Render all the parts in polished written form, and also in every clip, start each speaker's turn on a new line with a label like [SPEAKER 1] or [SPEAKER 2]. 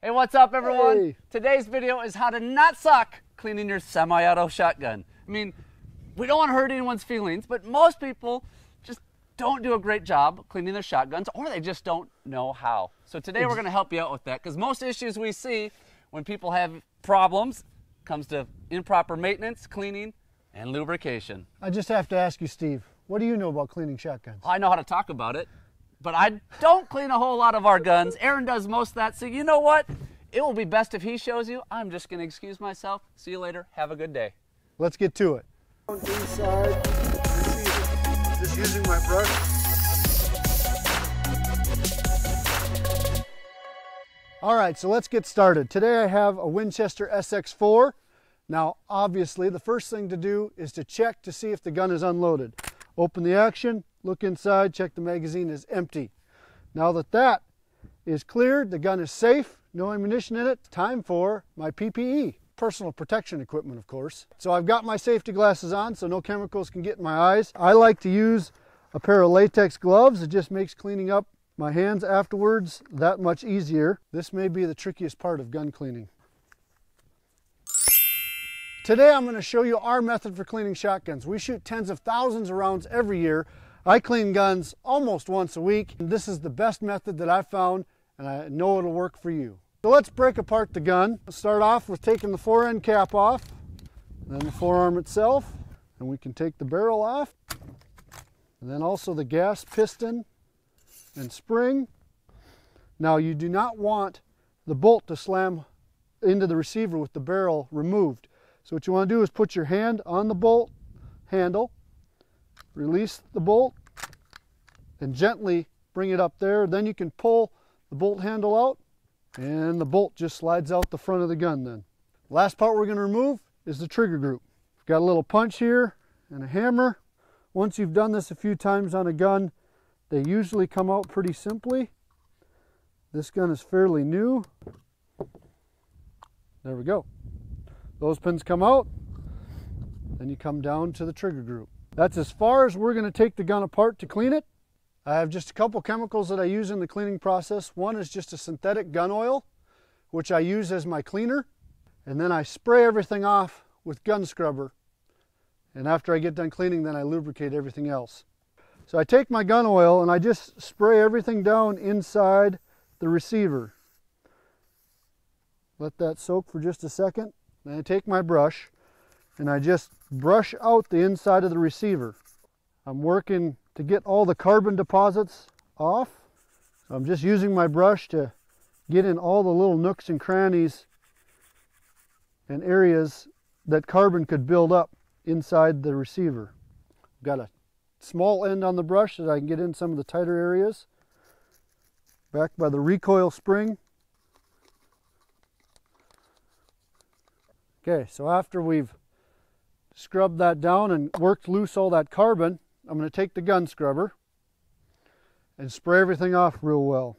[SPEAKER 1] Hey, what's up everyone?
[SPEAKER 2] Hey.
[SPEAKER 1] Today's video is how to not suck cleaning your semi-auto shotgun. I mean, we don't want to hurt anyone's feelings, but most people just don't do a great job cleaning their shotguns, or they just don't know how. So today we're going to help you out with that, because most issues we see when people have problems comes to improper maintenance, cleaning, and lubrication.
[SPEAKER 2] I just have to ask you, Steve, what do you know about cleaning shotguns?
[SPEAKER 1] I know how to talk about it, but I don't clean a whole lot of our guns. Aaron does most of that, so you know what? It will be best if he shows you. I'm just going to excuse myself. See you later. Have a good day.
[SPEAKER 2] Let's get to it. Inside receiver. Just using my brush. All right, so let's get started. Today I have a Winchester SX4. Now, obviously, the first thing to do is to check to see if the gun is unloaded. Open the action, look inside, check the magazine is empty. Now that that is cleared, the gun is safe, no ammunition in it, time for my PPE. Personal protection equipment, of course. So I've got my safety glasses on so no chemicals can get in my eyes. I like to use a pair of latex gloves. It just makes cleaning up my hands afterwards that much easier. This may be the trickiest part of gun cleaning. Today I'm going to show you our method for cleaning shotguns. We shoot tens of thousands of rounds every year. I clean guns almost once a week. This is the best method that I've found, and I know it'll work for you. So let's break apart the gun. Let's start off with taking the fore-end cap off, then the forearm itself, and we can take the barrel off, and then also the gas piston and spring. Now you do not want the bolt to slam into the receiver with the barrel removed. So what you want to do is put your hand on the bolt handle, release the bolt, and gently bring it up there. Then you can pull the bolt handle out, and the bolt just slides out the front of the gun then. Last part we're going to remove is the trigger group. We've got a little punch here and a hammer. Once you've done this a few times on a gun, they usually come out pretty simply. This gun is fairly new. There we go. Those pins come out, then you come down to the trigger group. That's as far as we're going to take the gun apart to clean it. I have just a couple chemicals that I use in the cleaning process. One is just a synthetic gun oil, which I use as my cleaner. And then I spray everything off with gun scrubber. And after I get done cleaning, then I lubricate everything else. So I take my gun oil and I just spray everything down inside the receiver. Let that soak for just a second. Then I take my brush and I just brush out the inside of the receiver. I'm working to get all the carbon deposits off. So I'm just using my brush to get in all the little nooks and crannies and areas that carbon could build up inside the receiver. I've got a small end on the brush so that I can get in some of the tighter areas. Backed by the recoil spring. Okay, so after we've scrubbed that down and worked loose all that carbon, I'm going to take the gun scrubber and spray everything off real well.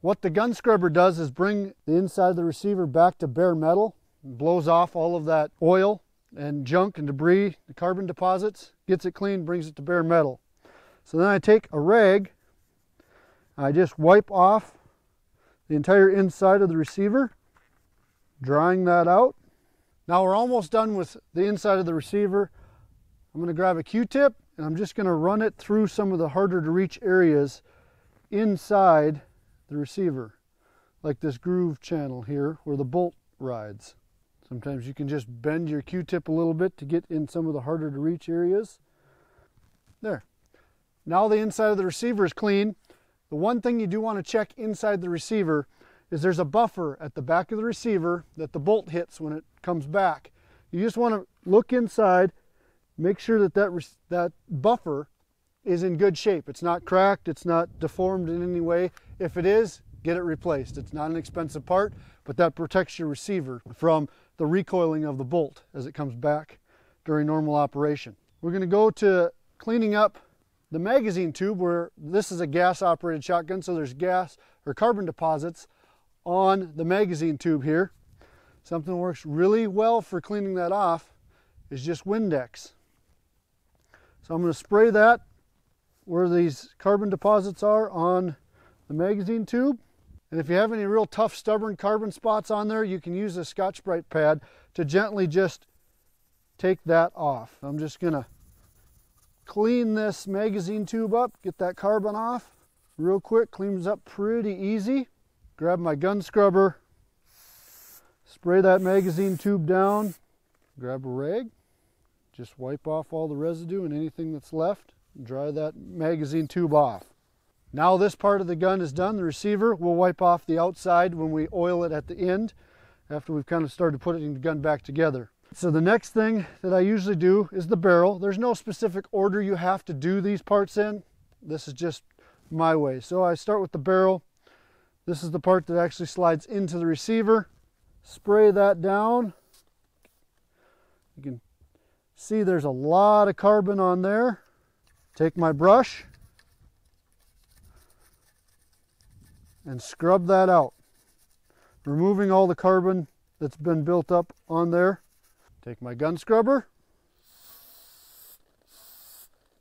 [SPEAKER 2] What the gun scrubber does is bring the inside of the receiver back to bare metal, and blows off all of that oil and junk and debris, the carbon deposits, gets it clean, brings it to bare metal. So then I take a rag, I just wipe off the entire inside of the receiver, drying that out. Now we're almost done with the inside of the receiver. I'm going to grab a Q-tip and I'm just going to run it through some of the harder to reach areas inside the receiver, like this groove channel here where the bolt rides. Sometimes you can just bend your Q-tip a little bit to get in some of the harder to reach areas. There. Now the inside of the receiver is clean. The one thing you do want to check inside the receiver is there's a buffer at the back of the receiver that the bolt hits when it comes back. You just want to look inside, make sure that that buffer is in good shape. It's not cracked, it's not deformed in any way. If it is, get it replaced. It's not an expensive part, but that protects your receiver from the recoiling of the bolt as it comes back during normal operation. We're going to go to cleaning up the magazine tube, where this is a gas operated shotgun, so there's gas or carbon deposits on the magazine tube here. Something that works really well for cleaning that off is just Windex. So I'm going to spray that where these carbon deposits are on the magazine tube. And if you have any real tough, stubborn carbon spots on there, you can use a Scotch-Brite pad to gently just take that off. I'm just going to clean this magazine tube up, get that carbon off real quick. Cleans up pretty easy. Grab my gun scrubber, spray that magazine tube down, grab a rag, just wipe off all the residue and anything that's left, and dry that magazine tube off. Now this part of the gun is done. The receiver, we'll wipe off the outside when we oil it at the end, after we've kind of started putting the gun back together. So the next thing that I usually do is the barrel. There's no specific order you have to do these parts in. This is just my way. So I start with the barrel. This is the part that actually slides into the receiver. Spray that down. You can see there's a lot of carbon on there. Take my brush and scrub that out, removing all the carbon that's been built up on there. Take my gun scrubber,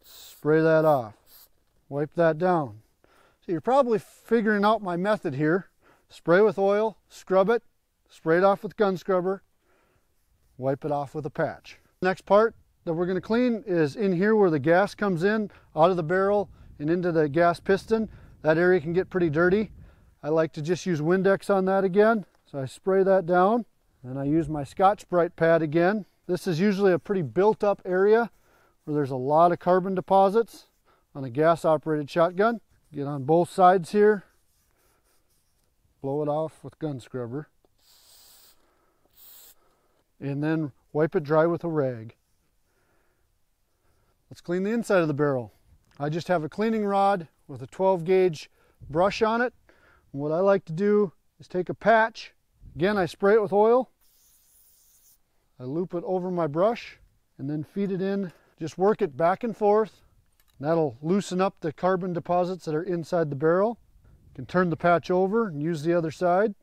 [SPEAKER 2] spray that off, wipe that down. So you're probably figuring out my method here. Spray with oil, scrub it, spray it off with gun scrubber, wipe it off with a patch. Next part that we're going to clean is in here where the gas comes in, out of the barrel and into the gas piston. That area can get pretty dirty. I like to just use Windex on that again. So I spray that down. Then I use my Scotch-Brite pad again. This is usually a pretty built up area where there's a lot of carbon deposits on a gas operated shotgun. Get on both sides here, blow it off with gun scrubber, and then wipe it dry with a rag. Let's clean the inside of the barrel. I just have a cleaning rod with a 12 gauge brush on it. And what I like to do is take a patch. Again, I spray it with oil. I loop it over my brush and then feed it in. Just work it back and forth. That'll loosen up the carbon deposits that are inside the barrel. You can turn the patch over and use the other side.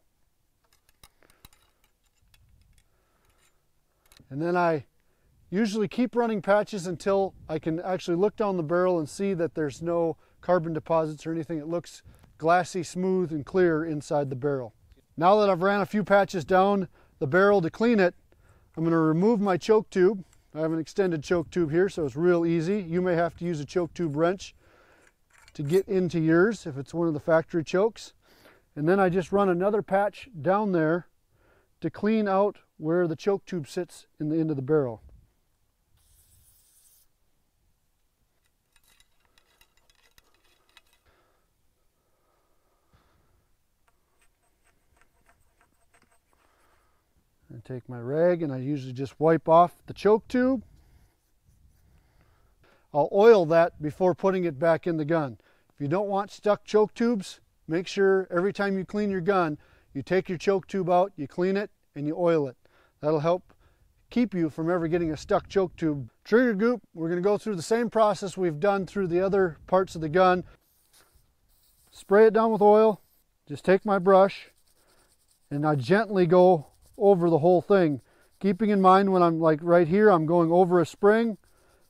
[SPEAKER 2] And then I usually keep running patches until I can actually look down the barrel and see that there's no carbon deposits or anything. It looks glassy, smooth, and clear inside the barrel. Now that I've ran a few patches down the barrel to clean it, I'm going to remove my choke tube. I have an extended choke tube here, so it's real easy. You may have to use a choke tube wrench to get into yours if it's one of the factory chokes. And then I just run another patch down there to clean out where the choke tube sits in the end of the barrel. And take my rag and I usually just wipe off the choke tube. I'll oil that before putting it back in the gun. If you don't want stuck choke tubes, make sure every time you clean your gun, you take your choke tube out, you clean it, and you oil it. That'll help keep you from ever getting a stuck choke tube. Trigger goop, we're going to go through the same process we've done through the other parts of the gun. Spray it down with oil. Just take my brush and I gently go over the whole thing, keeping in mind when I'm like right here, I'm going over a spring.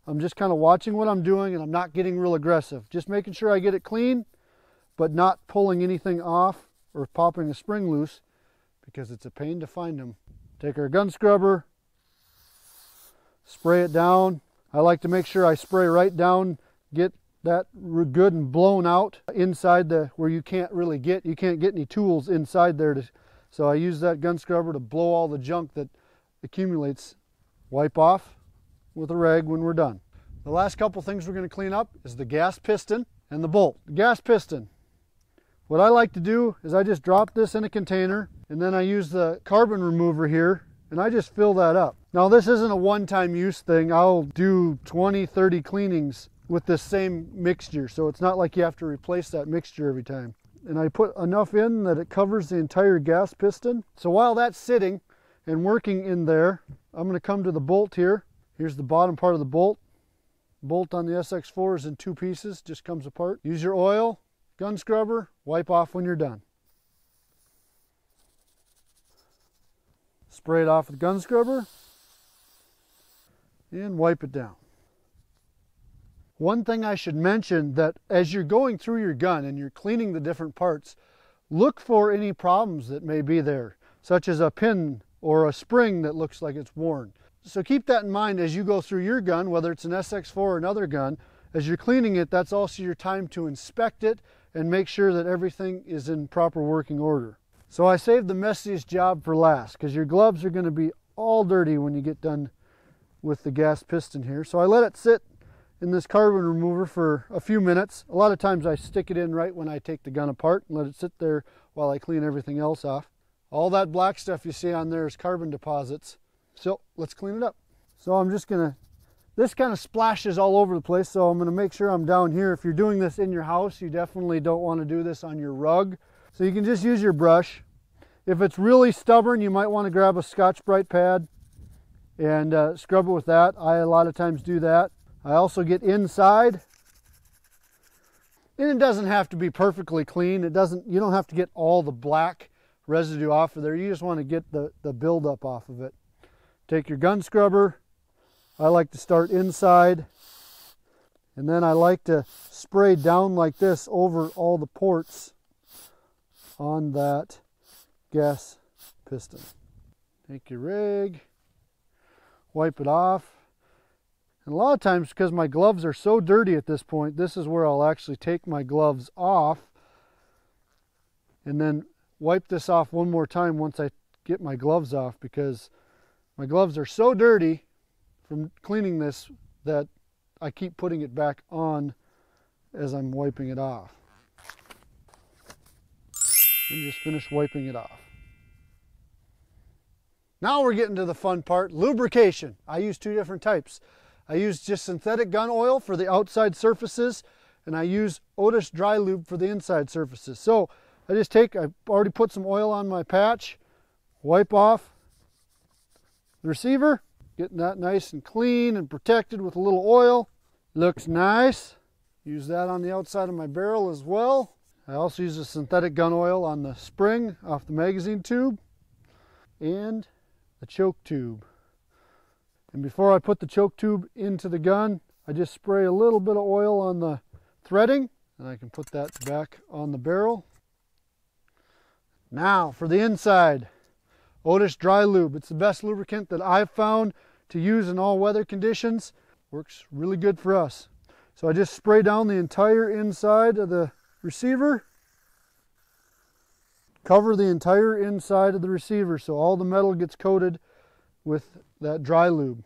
[SPEAKER 2] I'm just kind of watching what I'm doing and I'm not getting real aggressive. Just making sure I get it clean, but not pulling anything off or popping a spring loose because it's a pain to find them. Take our gun scrubber, spray it down. I like to make sure I spray right down, get that good and blown out inside where you can't get any tools inside there. So I use that gun scrubber to blow all the junk that accumulates. Wipe off with a rag when we're done. The last couple things we're going to clean up is the gas piston and the bolt. The gas piston. What I like to do is I just drop this in a container and then I use the carbon remover here and I just fill that up. Now this isn't a one-time use thing. I'll do 20, 30 cleanings with this same mixture, so it's not like you have to replace that mixture every time. And I put enough in that it covers the entire gas piston. So while that's sitting and working in there, I'm going to come to the bolt here. Here's the bottom part of the bolt. Bolt on the SX4 is in two pieces, just comes apart. Use your oil, gun scrubber, wipe off when you're done. Spray it off with gun scrubber and wipe it down. One thing I should mention, that as you're going through your gun and you're cleaning the different parts, look for any problems that may be there, such as a pin or a spring that looks like it's worn. So keep that in mind as you go through your gun, whether it's an SX4 or another gun. As you're cleaning it, that's also your time to inspect it and make sure that everything is in proper working order. So I saved the messiest job for last, because your gloves are going to be all dirty when you get done with the gas piston here. So I let it sit in this carbon remover for a few minutes. A lot of times I stick it in right when I take the gun apart and let it sit there while I clean everything else off. All that black stuff you see on there is carbon deposits. So let's clean it up. So I'm just gonna, this kind of splashes all over the place, so I'm gonna make sure I'm down here. If you're doing this in your house, you definitely don't want to do this on your rug. So you can just use your brush. If it's really stubborn, you might want to grab a Scotch-Brite pad and scrub it with that. I a lot of times do that. I also get inside, and it doesn't have to be perfectly clean. You don't have to get all the black residue off of there. You just want to get the buildup off of it. Take your gun scrubber. I like to start inside, and then I like to spray down like this over all the ports on that gas piston. Take your rig, wipe it off. And a lot of times, because my gloves are so dirty at this point, this is where I'll actually take my gloves off and then wipe this off one more time once I get my gloves off, because my gloves are so dirty from cleaning this that I keep putting it back on as I'm wiping it off. And just finish wiping it off. Now we're getting to the fun part, lubrication. I use two different types. I use just synthetic gun oil for the outside surfaces, and I use Otis dry lube for the inside surfaces. So I've already put some oil on my patch, wipe off the receiver, getting that nice and clean and protected with a little oil. Looks nice. Use that on the outside of my barrel as well. I also use a synthetic gun oil on the spring off the magazine tube and the choke tube. And before I put the choke tube into the gun, I just spray a little bit of oil on the threading, and I can put that back on the barrel. Now for the inside, Otis dry lube. It's the best lubricant that I've found to use in all weather conditions. Works really good for us. So I just spray down the entire inside of the receiver. Cover the entire inside of the receiver so all the metal gets coated with that dry lube.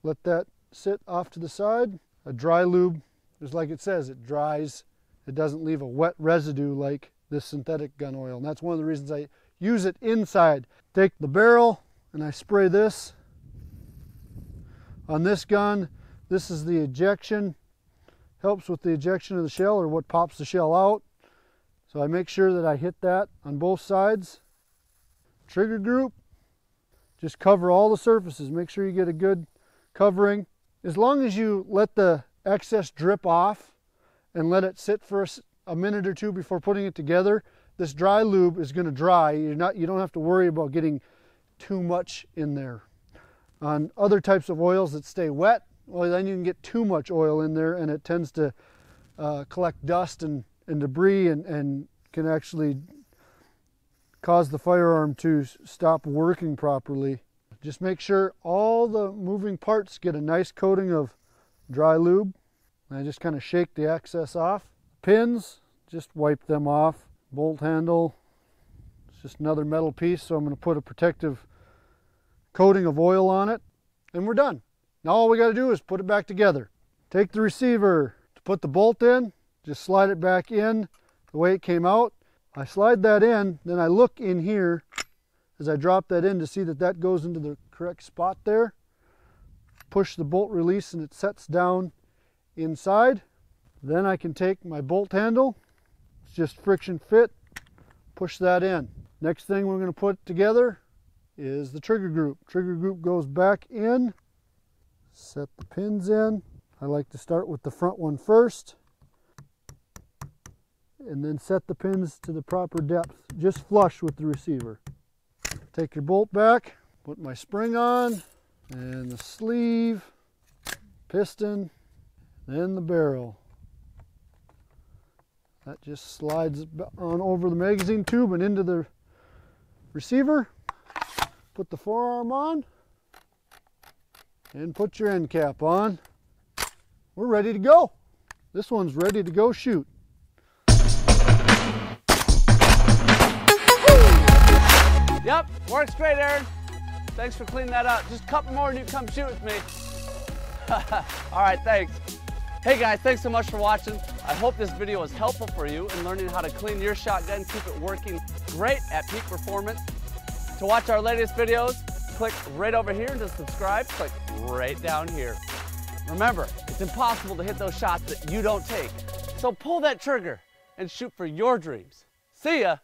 [SPEAKER 2] Let that sit off to the side. A dry lube, just like it says, it dries. It doesn't leave a wet residue like this synthetic gun oil. And that's one of the reasons I use it inside. Take the barrel and I spray this on this gun. This is the ejection. Helps with the ejection of the shell, or what pops the shell out. So I make sure that I hit that on both sides. Trigger group. Just cover all the surfaces. Make sure you get a good covering. As long as you let the excess drip off and let it sit for a minute or two before putting it together, this dry lube is going to dry. You don't have to worry about getting too much in there. On other types of oils that stay wet, well, then you can get too much oil in there, and it tends to collect dust and debris and can actually cause the firearm to stop working properly. Just make sure all the moving parts get a nice coating of dry lube. And I just kind of shake the excess off. Pins, just wipe them off. Bolt handle, it's just another metal piece, so I'm going to put a protective coating of oil on it, and we're done. Now all we got to do is put it back together. Take the receiver to put the bolt in, just slide it back in the way it came out. I slide that in, then I look in here as I drop that in to see that that goes into the correct spot there. Push the bolt release and it sets down inside. Then I can take my bolt handle, it's just friction fit, push that in. Next thing we're going to put together is the trigger group. Trigger group goes back in, set the pins in. I like to start with the front one first, and then set the pins to the proper depth, just flush with the receiver. Take your bolt back, put my spring on, and the sleeve, piston, then the barrel. That just slides on over the magazine tube and into the receiver. Put the forearm on and put your end cap on. We're ready to go. This one's ready to go shoot.
[SPEAKER 1] Yep, works great, Aaron. Thanks for cleaning that up. Just a couple more and you come shoot with me. All right, thanks. Hey guys, thanks so much for watching. I hope this video was helpful for you in learning how to clean your shotgun, keep it working great at peak performance. To watch our latest videos, click right over here. To subscribe, click right down here. Remember, it's impossible to hit those shots that you don't take. So pull that trigger and shoot for your dreams. See ya.